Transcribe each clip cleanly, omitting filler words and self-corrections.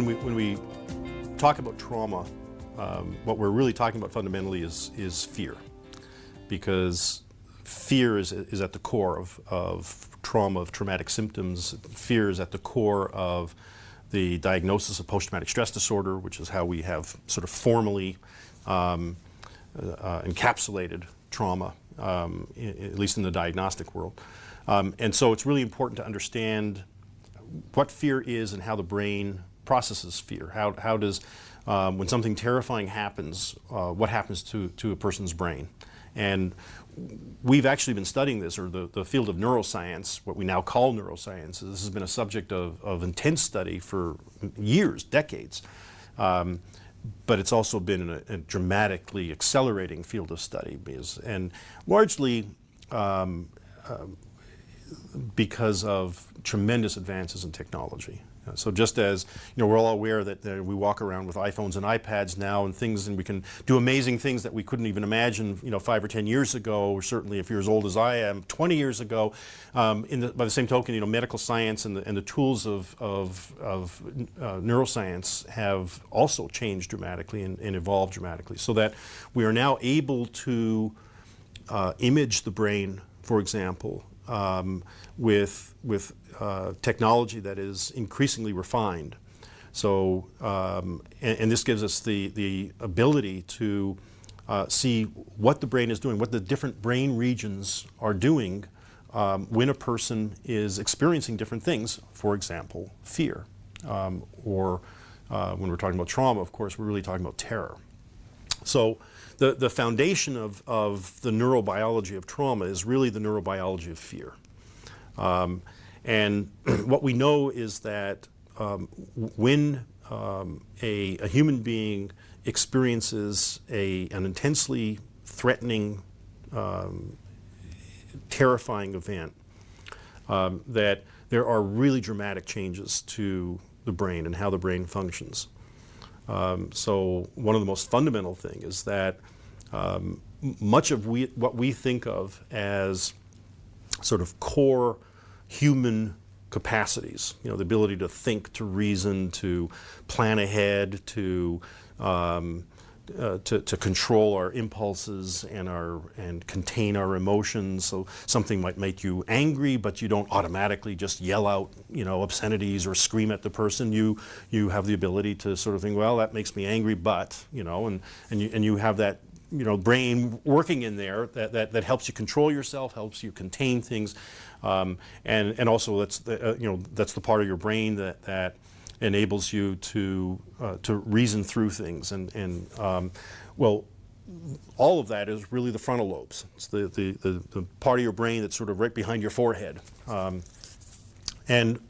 when we talk about trauma, what we're really talking about fundamentally is fear, because fear is at the core of trauma, of traumatic symptoms. Fear is at the core of the diagnosis of post-traumatic stress disorder, which is how we have sort of formally encapsulated trauma, at least in the diagnostic world. And so it's really important to understand what fear is and how the brain processes fear. How does, when something terrifying happens, what happens to a person's brain? And we've actually been studying this, or the field of neuroscience, what we now call neuroscience. This has been a subject of intense study for years, decades. But it's also been a dramatically accelerating field of study, and largely because of tremendous advances in technology. So just as we're all aware that we walk around with iPhones and iPads now and things, and we can do amazing things that we couldn't even imagine 5 or 10 years ago, or certainly if you're as old as I am, 20 years ago. By the same token, medical science and the tools of neuroscience have also changed dramatically and evolved dramatically, so that we are now able to image the brain, for example, with technology that is increasingly refined. So, and this gives us the ability to see what the brain is doing, what the different brain regions are doing when a person is experiencing different things, for example, fear. Or when we're talking about trauma, of course, we're really talking about terror. So the foundation of the neurobiology of trauma is really the neurobiology of fear. And what we know is that when a human being experiences an intensely threatening, terrifying event, that there are really dramatic changes to the brain and how the brain functions. So one of the most fundamental things is that much of what we think of as sort of core human capacities, the ability to think, to reason, to plan ahead, to control our impulses and contain our emotions. So something might make you angry, but you don't automatically just yell out, obscenities or scream at the person. You have the ability to sort of think, well, that makes me angry, but and you have that brain working in there that helps you control yourself, helps you contain things, and also that's the part of your brain that enables you to reason through things, and well, all of that is really the frontal lobes. It's the part of your brain that's sort of right behind your forehead, and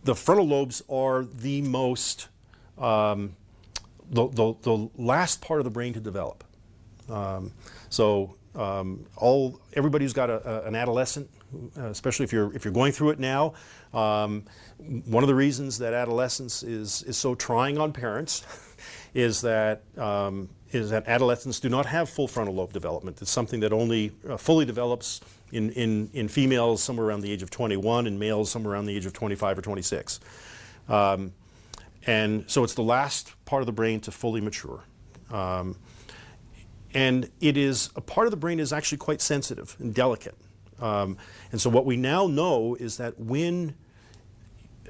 the frontal lobes are the most the last part of the brain to develop. Everybody who's got an adolescent, especially if you're going through it now, one of the reasons that adolescence is so trying on parents is that adolescents do not have full frontal lobe development. It's something that only fully develops in females somewhere around the age of 21, and males somewhere around the age of 25 or 26. And so it's the last part of the brain to fully mature. And it is a part of the brain is actually quite sensitive and delicate. And so what we now know is that when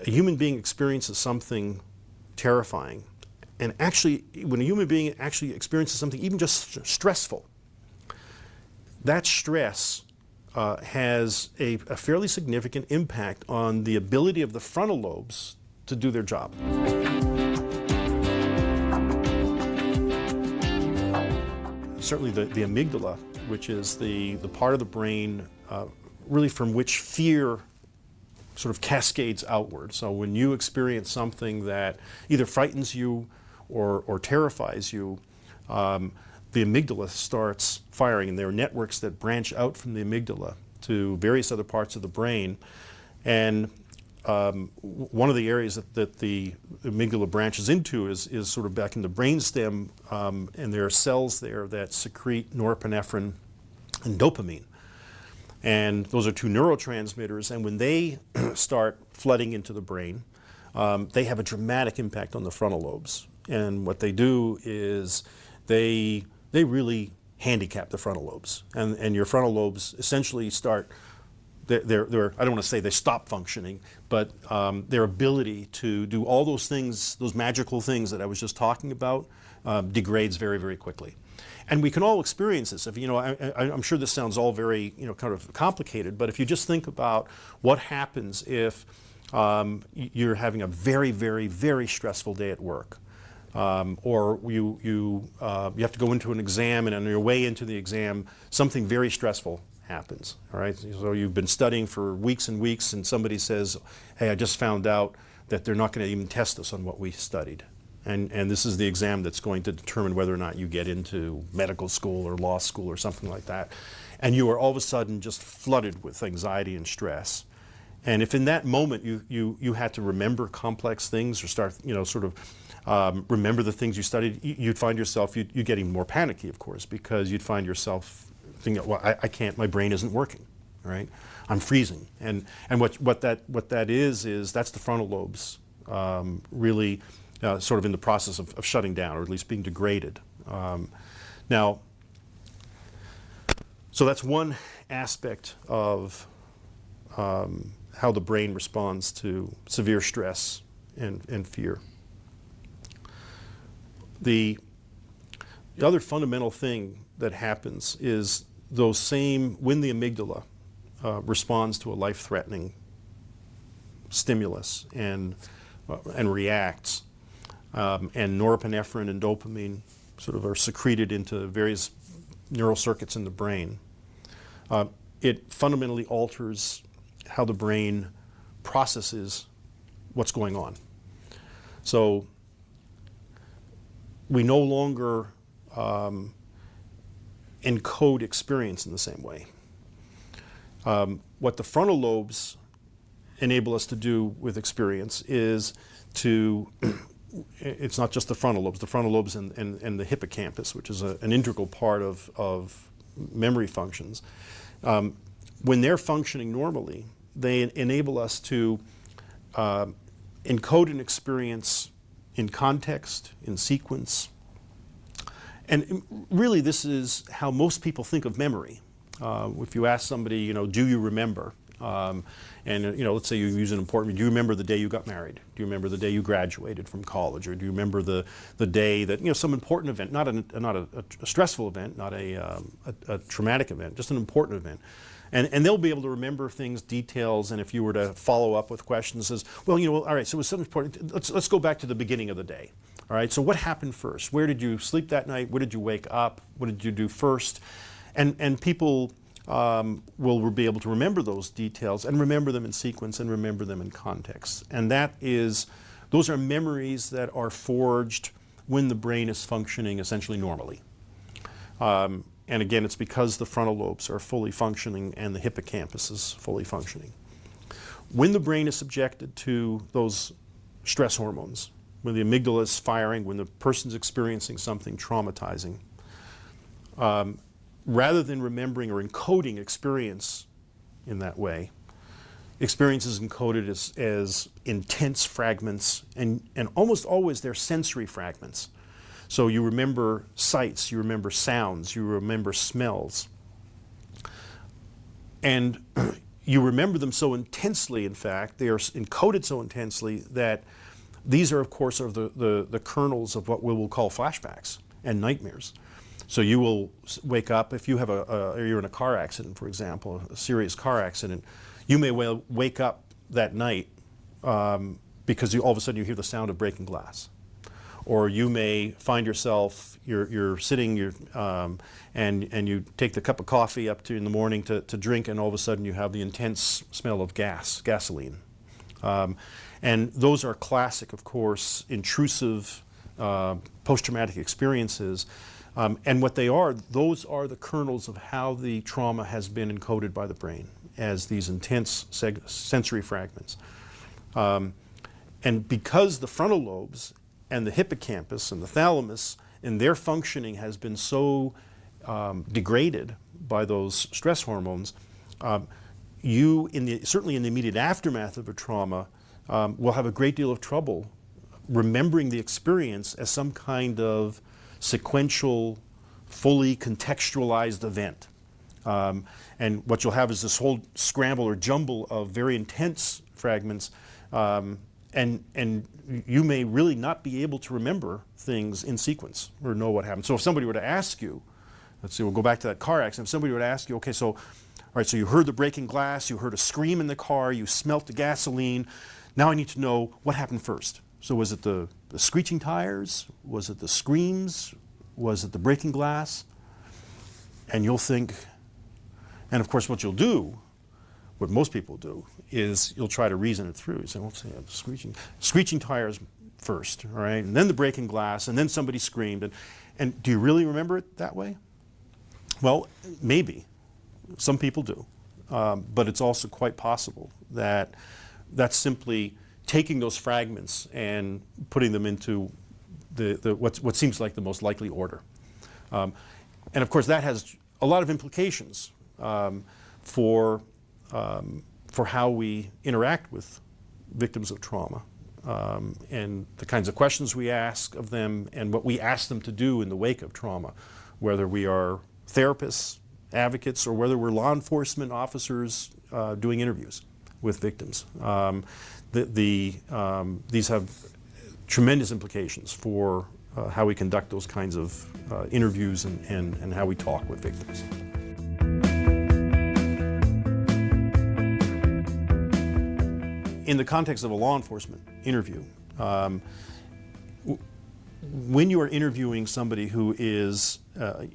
a human being experiences something terrifying, and actually when a human being actually experiences something even just stressful, that stress has a fairly significant impact on the ability of the frontal lobes to do their job. Certainly the amygdala, which is the part of the brain really from which fear sort of cascades outward. So when you experience something that either frightens you or terrifies you, the amygdala starts firing, and there are networks that branch out from the amygdala to various other parts of the brain. And one of the areas that the amygdala branches into is sort of back in the brainstem, and there are cells there that secrete norepinephrine and dopamine. And those are two neurotransmitters, and when they start flooding into the brain, they have a dramatic impact on the frontal lobes. And what they do is they really handicap the frontal lobes. And your frontal lobes essentially start, I don't want to say they stop functioning, but their ability to do all those things, those magical things that I was just talking about, degrades very, very quickly. And we can all experience this. If, I'm sure this sounds all very, kind of complicated, but if you just think about what happens if you're having a very, very, very stressful day at work, or you have to go into an exam, and on your way into the exam, something very stressful happens. All right, so you've been studying for weeks and weeks, and somebody says, "Hey, I just found out that they're not going to even test us on what we studied." And this is the exam that's going to determine whether or not you get into medical school or law school or something like that. And you are all of a sudden just flooded with anxiety and stress. And if in that moment you had to remember complex things or start, sort of remember the things you studied, you'd find yourself, you'd get even more panicky, of course, because you'd find yourself thinking, well, I can't, my brain isn't working, right? I'm freezing. And what that is that's the frontal lobes really sort of in the process of shutting down, or at least being degraded. Now, so that's one aspect of how the brain responds to severe stress and fear. The other fundamental thing that happens is when the amygdala responds to a life-threatening stimulus and reacts, and norepinephrine and dopamine sort of are secreted into various neural circuits in the brain, it fundamentally alters how the brain processes what's going on. So we no longer encode experience in the same way. What the frontal lobes enable us to do with experience is it's not just the frontal lobes and the hippocampus, which is an integral part of memory functions. When they're functioning normally, they enable us to encode an experience in context, in sequence. And really, this is how most people think of memory. If you ask somebody, do you remember? And let's say you use an important, do you remember the day you got married? Do you remember the day you graduated from college? Or do you remember the day that, some important event, not a stressful event, not a traumatic event, just an important event. And they'll be able to remember things, details, and if you were to follow up with questions, says, well, all right, so it was something important, let's go back to the beginning of the day. All right, so what happened first? Where did you sleep that night? Where did you wake up? What did you do first? And people will be able to remember those details and remember them in sequence and remember them in context. And those are memories that are forged when the brain is functioning essentially normally. And again, it's because the frontal lobes are fully functioning and the hippocampus is fully functioning. When the brain is subjected to those stress hormones, when the amygdala is firing, when the person's experiencing something traumatizing, rather than remembering or encoding experience in that way, experience is encoded as intense fragments, and almost always they're sensory fragments. So you remember sights, you remember sounds, you remember smells. And you remember them so intensely, in fact, they are encoded so intensely that these are, of course, the kernels of what we will call flashbacks and nightmares. So you will wake up, if you have you're in a car accident, for example, a serious car accident, you may well wake up that night because all of a sudden you hear the sound of breaking glass. Or you may find yourself, you're sitting, and you take the cup of coffee up in the morning to drink, and all of a sudden you have the intense smell of gasoline. And those are classic, of course, intrusive post-traumatic experiences. And what they are, those are the kernels of how the trauma has been encoded by the brain as these intense sensory fragments. And because the frontal lobes and the hippocampus and the thalamus and their functioning has been so degraded by those stress hormones, certainly in the immediate aftermath of a trauma, will have a great deal of trouble remembering the experience as some kind of sequential, fully contextualized event. And what you'll have is this whole scramble or jumble of very intense fragments, and you may really not be able to remember things in sequence or know what happened. So if somebody were to ask you, let's see, we'll go back to that car accident. If somebody were to ask you, okay, so, all right, so you heard the breaking glass, you heard a scream in the car, you smelt the gasoline. Now I need to know what happened first. So was it the screeching tires? Was it the screams? Was it the breaking glass? And you'll think, and of course what you'll do, what most people do, is you'll try to reason it through. You say, well, the screeching tires first, all right, and then the breaking glass, and then somebody screamed. And do you really remember it that way? Well, maybe. Some people do. But it's also quite possible that that's simply taking those fragments and putting them into what seems like the most likely order. And of course that has a lot of implications for how we interact with victims of trauma, and the kinds of questions we ask of them and what we ask them to do in the wake of trauma, whether we are therapists, advocates, or whether we're law enforcement officers doing interviews with victims. These have tremendous implications for how we conduct those kinds of interviews and how we talk with victims. In the context of a law enforcement interview, when you are interviewing somebody who is a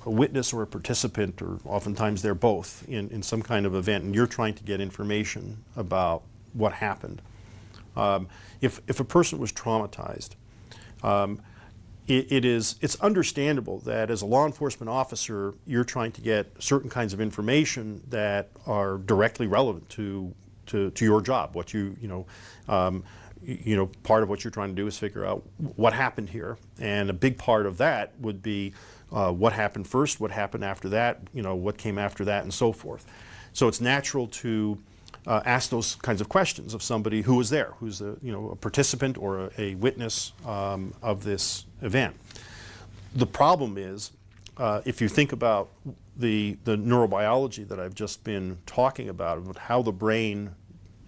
witness or a participant, or oftentimes they're both in some kind of event, and you're trying to get information about what happened, if a person was traumatized, it's understandable that as a law enforcement officer, you're trying to get certain kinds of information that are directly relevant to your job. What part of what you're trying to do is figure out what happened here, and a big part of that would be what happened first, what happened after that, what came after that, and so forth. So it's natural to ask those kinds of questions of somebody who was there, who's a participant or a witness of this event. The problem is, if you think about the neurobiology that I've just been talking about how the brain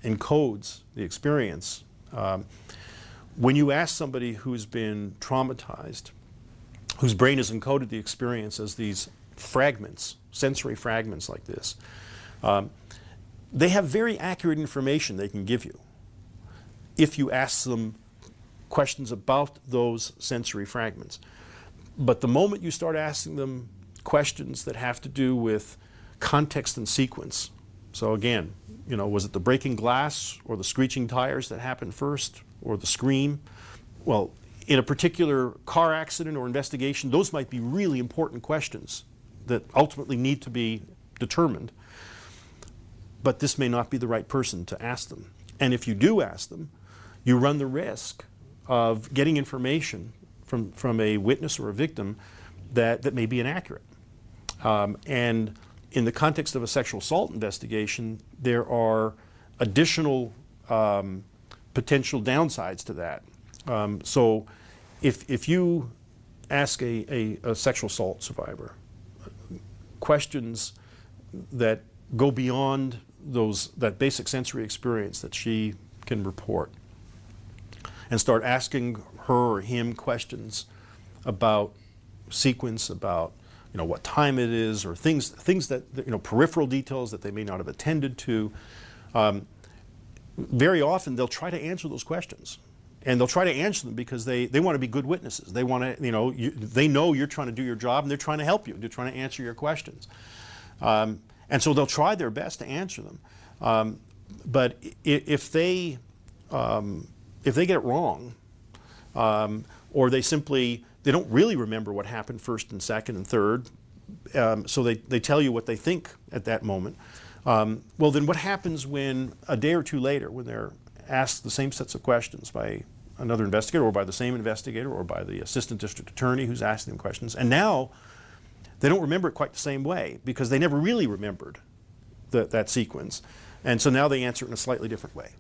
encodes the experience, when you ask somebody who's been traumatized, whose brain has encoded the experience as these fragments, sensory fragments like this, they have very accurate information they can give you if you ask them questions about those sensory fragments. But the moment you start asking them questions that have to do with context and sequence, so again, was it the breaking glass or the screeching tires that happened first, or the scream? Well, in a particular car accident or investigation, those might be really important questions that ultimately need to be determined. But this may not be the right person to ask them. And if you do ask them, you run the risk of getting information from a witness or a victim that may be inaccurate. And in the context of a sexual assault investigation, there are additional potential downsides to that. So if you ask a sexual assault survivor questions that go beyond that basic sensory experience that she can report, and start asking her or him questions about sequence, about what time it is, or things that peripheral details that they may not have attended to, very often they'll try to answer those questions, and they'll try to answer them because they want to be good witnesses. They want to they know you're trying to do your job, and they're trying to help you. They're trying to answer your questions. And so they'll try their best to answer them. But if they get it wrong, or they don't really remember what happened first and second and third, so they tell you what they think at that moment, well then what happens when a day or two later, when they're asked the same sets of questions by another investigator, or by the same investigator, or by the assistant district attorney who's asking them questions, and now they don't remember it quite the same way because they never really remembered that sequence. And so now they answer it in a slightly different way.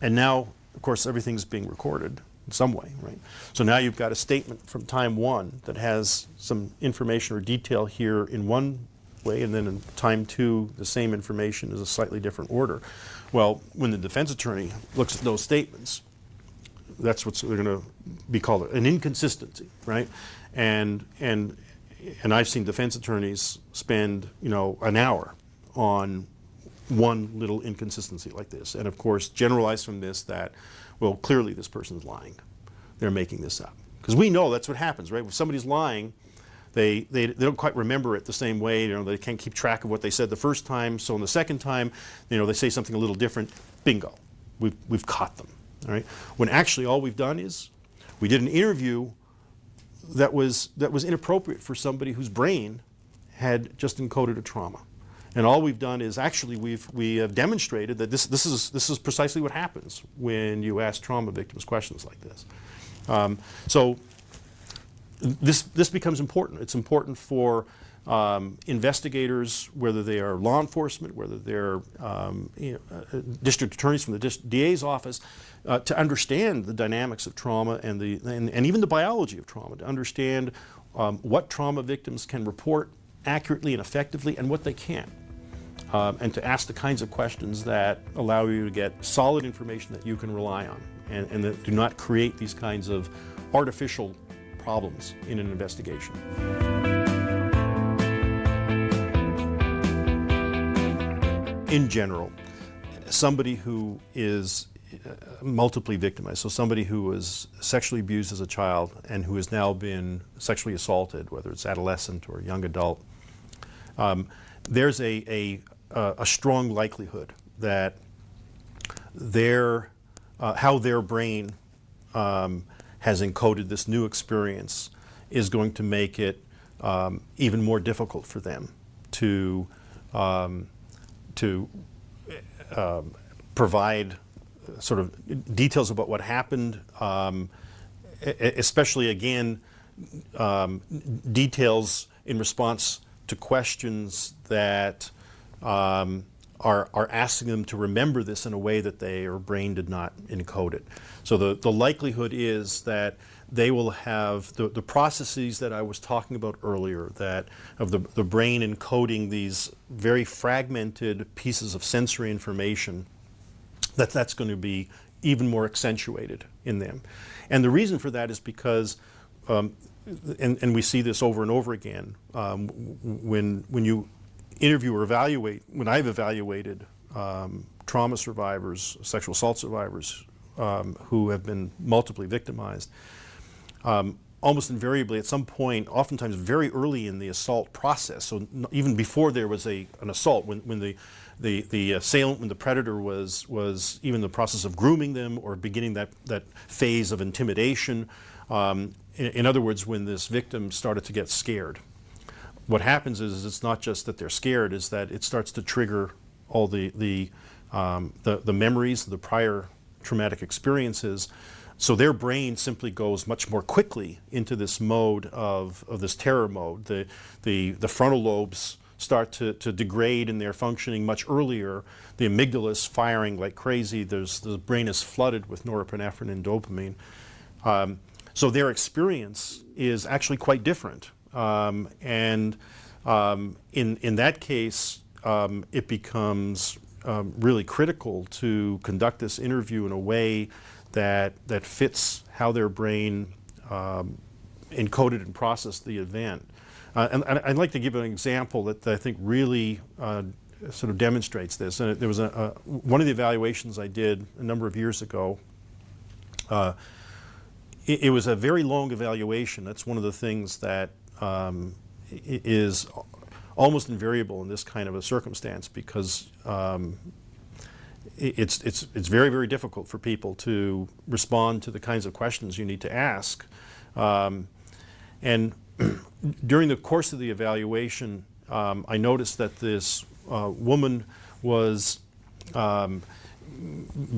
And now, of course, everything's being recorded in some way, right? So now you've got a statement from time one that has some information or detail here in one way, and then in time two, the same information is a slightly different order. Well, when the defense attorney looks at those statements, that's what's going to be called an inconsistency, right? And I've seen defense attorneys spend, an hour on one little inconsistency like this, and of course generalize from this that, well, clearly this person's lying. They're making this up. Because we know that's what happens, right? When somebody's lying, they don't quite remember it the same way. They can't keep track of what they said the first time. So in the second time, they say something a little different. Bingo, we've caught them. All right. When actually all we've done is we did an interview that was inappropriate for somebody whose brain had just encoded a trauma. And all we've done is actually we have demonstrated that this is precisely what happens when you ask trauma victims questions like this. So this becomes important. It's important for investigators, whether they are law enforcement, whether they're district attorneys from the DA's office, to understand the dynamics of trauma and even the biology of trauma, to understand what trauma victims can report accurately and effectively and what they can't. And to ask the kinds of questions that allow you to get solid information that you can rely on and that do not create these kinds of artificial problems in an investigation. In general, somebody who is multiply victimized, so somebody who was sexually abused as a child and who has now been sexually assaulted, whether it's adolescent or young adult, there's a strong likelihood that how their brain has encoded this new experience is going to make it even more difficult for them to provide sort of details about what happened, especially again details in response to questions that are asking them to remember this in a way that their brain did not encode it. So the likelihood is that they will have the processes that I was talking about earlier, that of the brain encoding these very fragmented pieces of sensory information, that's going to be even more accentuated in them. And the reason for that is because, and we see this over and over again, when you interview or evaluate, when I've evaluated trauma survivors, sexual assault survivors who have been multiply victimized, almost invariably at some point, oftentimes very early in the assault process, so even before there was an assault, when the assailant, when the predator was even in the process of grooming them or beginning that phase of intimidation, in other words, when this victim started to get scared. What happens is it's not just that they're scared, is that it starts to trigger all the memories, the prior traumatic experiences. So their brain simply goes much more quickly into this mode of this terror mode. The frontal lobes start to degrade and they're functioning much earlier. The amygdala is firing like crazy. The brain is flooded with norepinephrine and dopamine. So their experience is actually quite different. In that case, it becomes really critical to conduct this interview in a way that fits how their brain encoded and processed the event. And I'd like to give an example that I think really sort of demonstrates this. And there was one of the evaluations I did a number of years ago. It was a very long evaluation. That's one of the things that is almost invariable in this kind of a circumstance, because it's very, very difficult for people to respond to the kinds of questions you need to ask. And during the course of the evaluation, I noticed that this woman was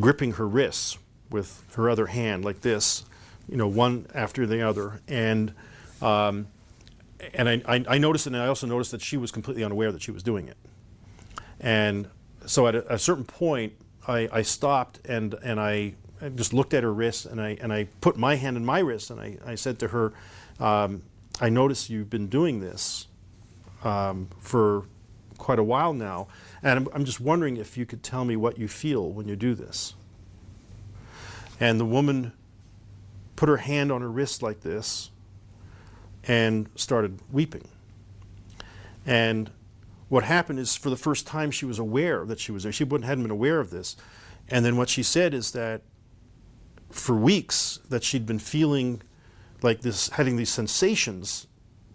gripping her wrists with her other hand like this, one after the other. And I noticed it, and I also noticed that she was completely unaware that she was doing it. And so at a certain point, I stopped and I just looked at her wrist, and I put my hand in my wrist, and I said to her, I notice you've been doing this for quite a while now, and I'm just wondering if you could tell me what you feel when you do this. And the woman put her hand on her wrist like this and started weeping. And what happened is, for the first time, she was aware that she was there. She hadn't been aware of this. And then what she said is that for weeks that she'd been feeling like this, having these sensations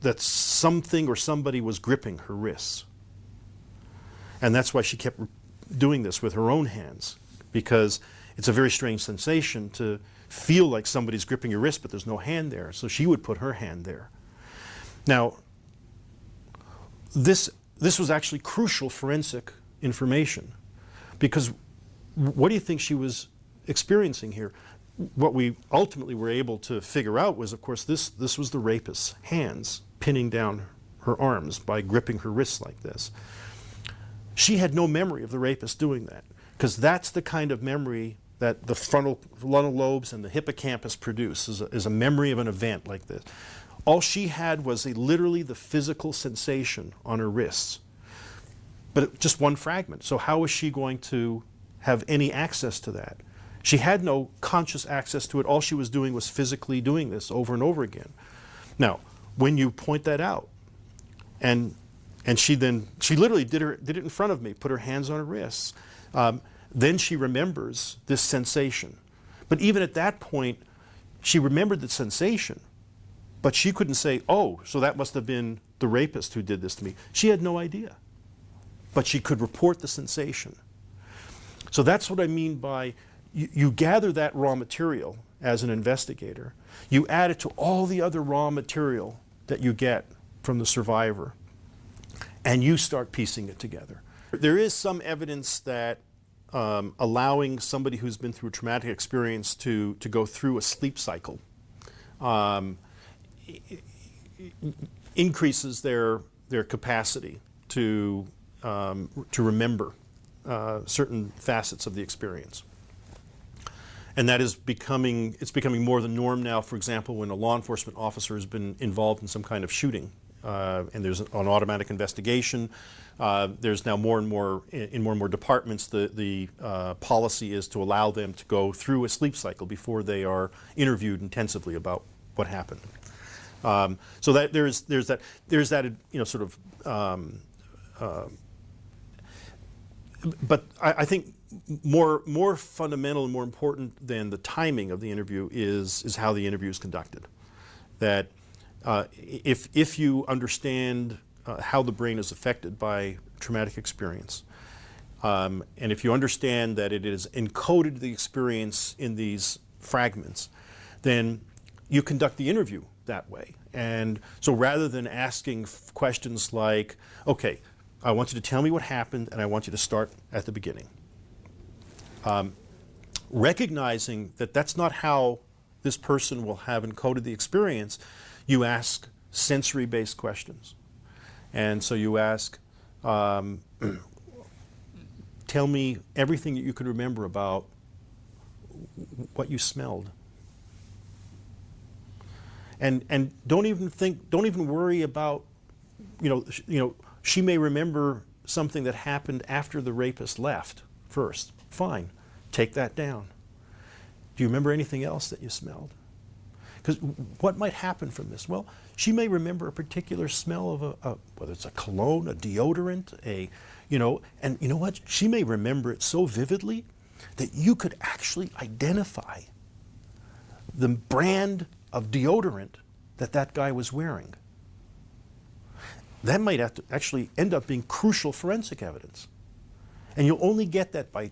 that something or somebody was gripping her wrists. And that's why she kept doing this with her own hands, because it's a very strange sensation to feel like somebody's gripping your wrist, but there's no hand there. So she would put her hand there. Now, this was actually crucial forensic information, because what do you think she was experiencing here? What we ultimately were able to figure out was, of course, this was the rapist's hands pinning down her arms by gripping her wrists like this. She had no memory of the rapist doing that, because that's the kind of memory that the frontal lobes and the hippocampus produce, is a memory of an event like this. All she had was literally the physical sensation on her wrists, but just one fragment. So how was she going to have any access to that? She had no conscious access to it. All she was doing was physically doing this over and over again. Now, when you point that out, and she literally did it in front of me, put her hands on her wrists, then she remembers this sensation. But even at that point, she remembered the sensation, but she couldn't say, oh, so that must have been the rapist who did this to me. She had no idea, but she could report the sensation. So that's what I mean by you gather that raw material as an investigator. You add it to all the other raw material that you get from the survivor, and you start piecing it together. There is some evidence that allowing somebody who's been through a traumatic experience to go through a sleep cycle increases their capacity to remember certain facets of the experience. And that is becoming more the norm now. For example, when a law enforcement officer has been involved in some kind of shooting, and there's an automatic investigation, there's now more and more departments, the policy is to allow them to go through a sleep cycle before they are interviewed intensively about what happened. So that there's that sort of. But I think more fundamental and more important than the timing of the interview is how the interview is conducted. That if you understand how the brain is affected by traumatic experience, and if you understand that it is encoded the experience in these fragments, then you conduct the interview that way. And so rather than asking questions like, okay, I want you to tell me what happened, and I want you to start at the beginning. Recognizing that that's not how this person will have encoded the experience, you ask sensory-based questions. And so you ask, tell me everything that you could remember about what you smelled. And don't even worry about, she may remember something that happened after the rapist left first. Fine, take that down. Do you remember anything else that you smelled? Because what might happen from this? Well, she may remember a particular smell of whether it's a cologne, a deodorant, and you know what? She may remember it so vividly that you could actually identify the brand of deodorant that guy was wearing. That might actually end up being crucial forensic evidence. And you'll only get that by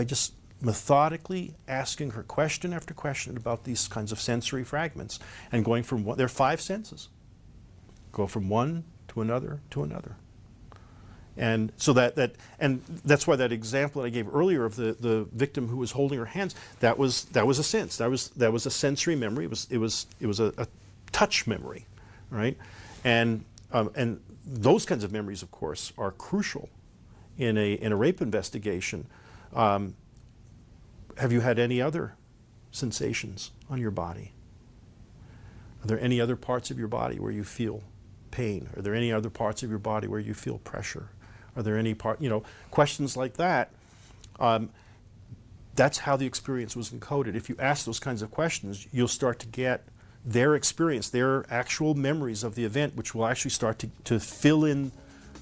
just methodically asking her question after question about these kinds of sensory fragments and going from one, there are 5 senses. Go from one to another to another. And so and that's why that example that I gave earlier of the victim who was holding her hands, that was a sense. That was a sensory memory. It was a touch memory, right? And those kinds of memories, of course, are crucial in a rape investigation. have you had any other sensations on your body? Are there any other parts of your body where you feel pain? Are there any other parts of your body where you feel pressure? Are there any questions like that? That's how the experience was encoded. If you ask those kinds of questions, you'll start to get their experience, their actual memories of the event, which will actually start to fill in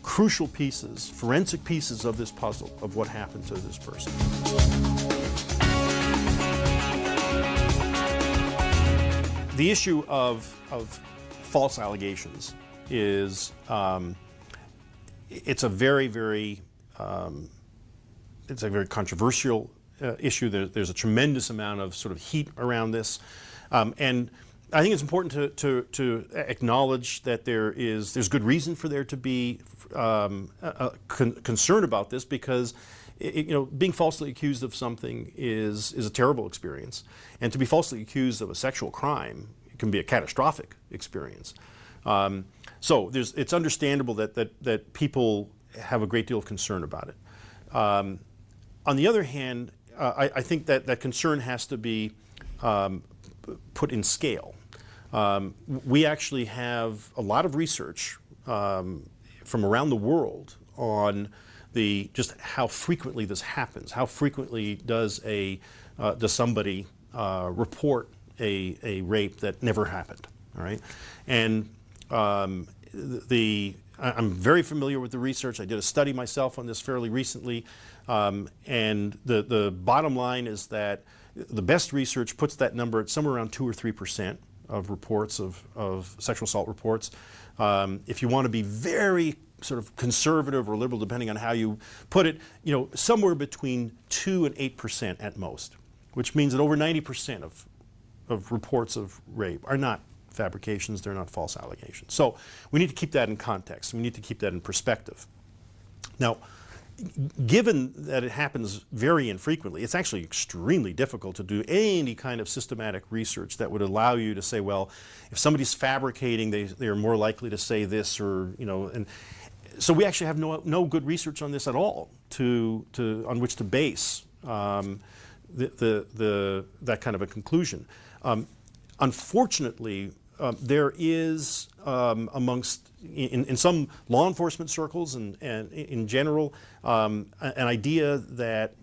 crucial pieces, forensic pieces of this puzzle of what happened to this person. The issue of false allegations is it's a very controversial issue. There's a tremendous amount of sort of heat around this, and I think it's important to acknowledge that there's good reason for there to be concern about this, because being falsely accused of something is a terrible experience, and to be falsely accused of a sexual crime can be a catastrophic experience. So it's understandable that people have a great deal of concern about it. On the other hand, I think that concern has to be put in scale. We actually have a lot of research from around the world on just how frequently this happens. How frequently does somebody report a rape that never happened? All right, and I'm very familiar with the research. I did a study myself on this fairly recently, and the bottom line is that the best research puts that number at somewhere around 2 or 3% of reports of sexual assault reports. If you want to be very sort of conservative or liberal, depending on how you put it, somewhere between 2 and 8% at most, which means that over 90% of reports of rape are not fabrications, they're not false allegations. So we need to keep that in context. We need to keep that in perspective. Now, given that it happens very infrequently, it's actually extremely difficult to do any kind of systematic research that would allow you to say, well, if somebody's fabricating, they are more likely to say this, or and so we actually have no good research on this at all on which to base that kind of a conclusion. Unfortunately, there is in some law enforcement circles and in general an idea that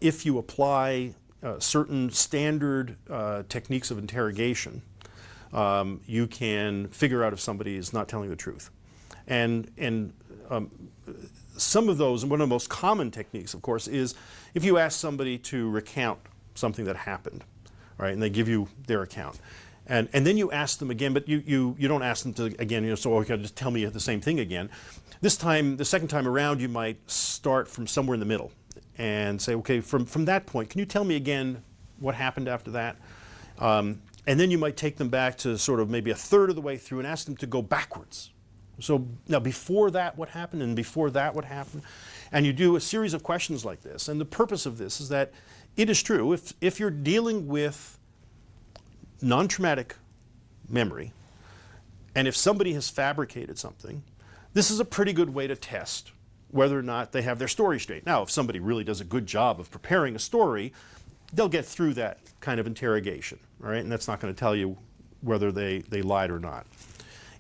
if you apply certain standard techniques of interrogation, you can figure out if somebody is not telling the truth. And some of those, and one of the most common techniques, of course, is if you ask somebody to recount something that happened, right, and they give you their account. And then you ask them again, but you don't ask them to again, so okay, just tell me the same thing again. This time, the second time around, you might start from somewhere in the middle and say, okay, from that point, can you tell me again what happened after that? And then you might take them back to sort of maybe a third of the way through and ask them to go backwards. So now before that, what happened? And before that, what happened? And you do a series of questions like this. And the purpose of this is that it is true, if you're dealing with non-traumatic memory, and if somebody has fabricated something, this is a pretty good way to test whether or not they have their story straight. Now, if somebody really does a good job of preparing a story, they'll get through that kind of interrogation, all right? And that's not going to tell you whether they lied or not.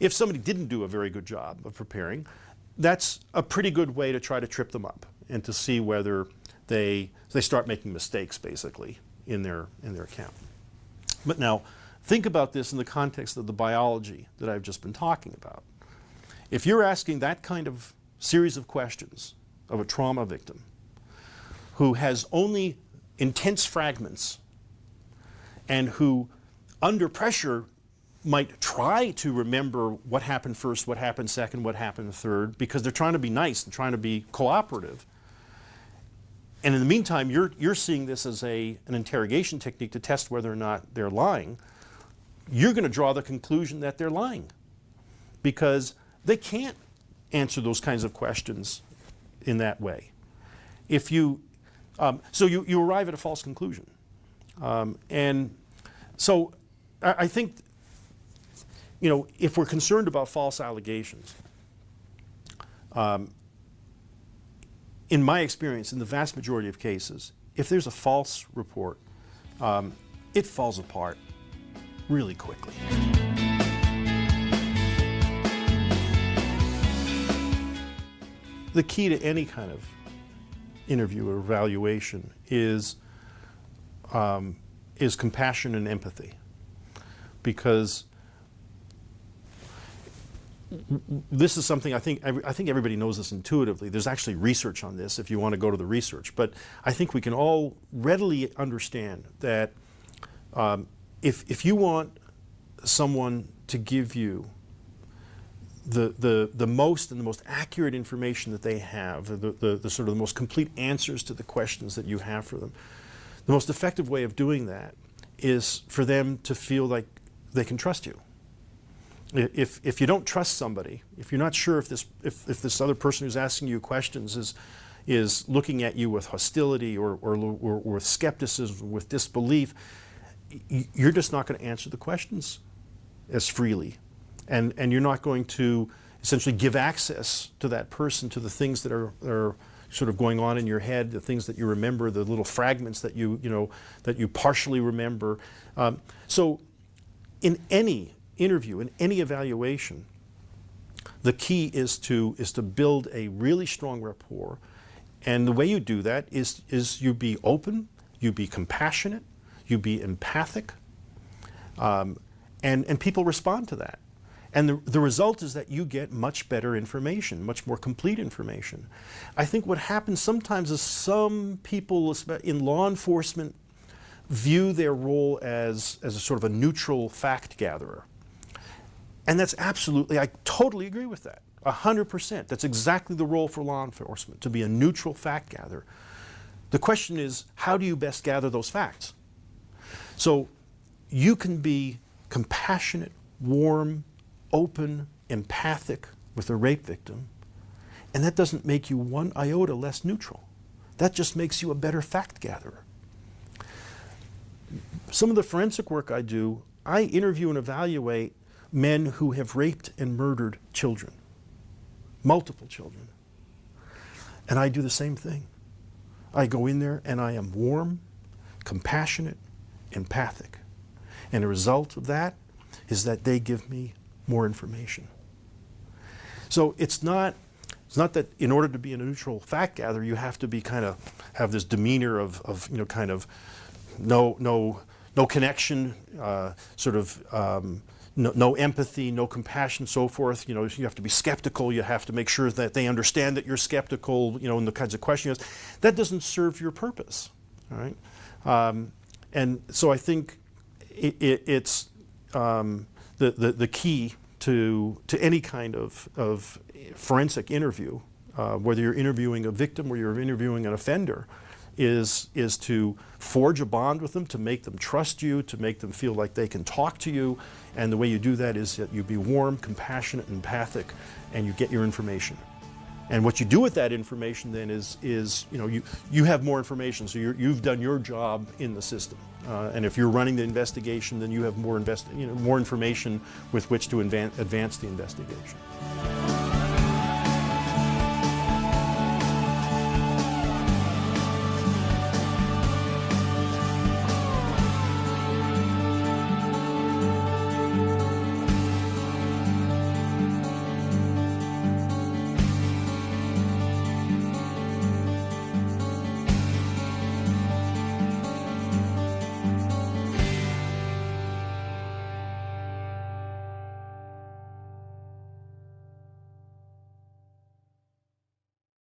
If somebody didn't do a very good job of preparing, that's a pretty good way to try to trip them up and to see whether they start making mistakes, basically, in their account. But now, think about this in the context of the biology that I've just been talking about. If you're asking that kind of series of questions of a trauma victim who has only intense fragments and who, under pressure, might try to remember what happened first, what happened second, what happened third, because they're trying to be nice and trying to be cooperative. And in the meantime, you're seeing this as an interrogation technique to test whether or not they're lying. You're going to draw the conclusion that they're lying, because they can't answer those kinds of questions in that way. If you, so you arrive at a false conclusion. And so I think, if we're concerned about false allegations, in my experience, in the vast majority of cases, if there's a false report, it falls apart really quickly. The key to any kind of interview or evaluation is compassion and empathy, because this is something I think everybody knows this intuitively. There's actually research on this if you want to go to the research, but I think we can all readily understand that if you want someone to give you the most and the most accurate information that they have, the sort of the most complete answers to the questions that you have for them, the most effective way of doing that is for them to feel like they can trust you. If you don't trust somebody, if you're not sure if this other person who's asking you questions is looking at you with hostility or with skepticism, with disbelief, you're just not going to answer the questions as freely. And you're not going to essentially give access to that person to the things that are sort of going on in your head, the things that you remember, the little fragments that that you partially remember. So in any interview, in any evaluation, the key is to build a really strong rapport. And the way you do that is you be open, you be compassionate, you be empathic, and people respond to that. And the result is that you get much better information, much more complete information. I think what happens sometimes is some people in law enforcement view their role as a sort of a neutral fact gatherer. And that's absolutely, I totally agree with that, 100%. That's exactly the role for law enforcement, to be a neutral fact gatherer. The question is, how do you best gather those facts? So you can be compassionate, warm, open, empathic with a rape victim, and that doesn't make you one iota less neutral. That just makes you a better fact gatherer. Some of the forensic work I do, I interview and evaluate men who have raped and murdered children, multiple children. And I do the same thing. I go in there and I am warm, compassionate, empathic. And the result of that is that they give me more information. So it's not that in order to be a neutral fact gatherer you have to be have this demeanor of kind of no connection, no empathy, no compassion, so forth. You have to be skeptical. You have to make sure that they understand that you're skeptical. In the kinds of questions that doesn't serve your purpose. All right, and so I think it's the key to any kind of forensic interview, whether you're interviewing a victim or you're interviewing an offender, is to forge a bond with them, to make them trust you, to make them feel like they can talk to you. And the way you do that is that you be warm, compassionate, empathic, and you get your information. And what you do with that information then is you have more information, so you've done your job in the system. And if you're running the investigation, then you have more information with which to advance the investigation.